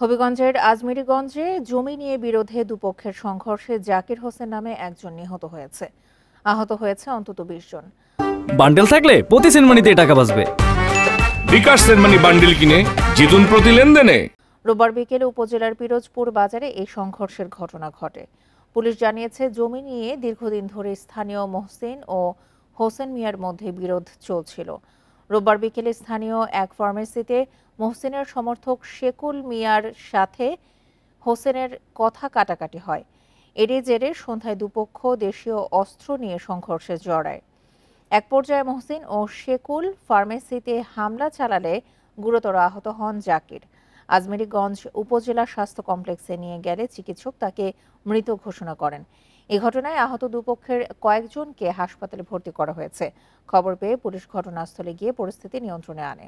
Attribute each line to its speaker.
Speaker 1: হবিগঞ্জের আজমিরীগঞ্জে জমি নিয়ে বিরোধে দুপক্ষের সংঘর্ষে জাকির হোসেন নামে একজন নিহত হয়েছে। আহত হয়েছে অন্তত ২০ জন।
Speaker 2: বান্ডেল থাকলে প্রতি সেনমানিতে টাকা বাঁচবে।
Speaker 3: বিকাশ সেনমানি বান্ডেল কিনে জিতুন প্রতি লেনদেনে।
Speaker 1: রোববার বিকেলে উপজেলার পিরোজপুর বাজারে এই সংঘর্ষের ঘটনা ঘটে। পুলিশ জানিয়েছে, জমি নিয়ে দীর্ঘদিন ধরে স্থানীয় মহসিন ও হোসেন মিয়ার মধ্যে বিরোধ চলছিল। রোববার বিকেলে স্থানীয় এক ফার্মেসিতে মহসিনের সমর্থক শেকুল মিয়ার সাথে হোসেনের কথা কাটাকাটি হয়। এরই জেরে সন্ধ্যায় দুপক্ষ দেশীয় অস্ত্র নিয়ে সংঘর্ষে জড়ায়। এক পর্যায়ে মহসিন ও শেকুল ফার্মেসিতে হামলা চালালে গুরুতর আহত হন জাকির। আজমিরীগঞ্জ উপজেলা স্বাস্থ্য কমপ্লেক্সে নিয়ে গেলে চিকিৎসক তাকে মৃত ঘোষণা করেন। এই ঘটনায় আহত দুপক্ষের কয়েকজনকে হাসপাতালে ভর্তি করা হয়েছে। খবর পেয়ে পুলিশ ঘটনাস্থলে গিয়ে পরিস্থিতি নিয়ন্ত্রণে আনে।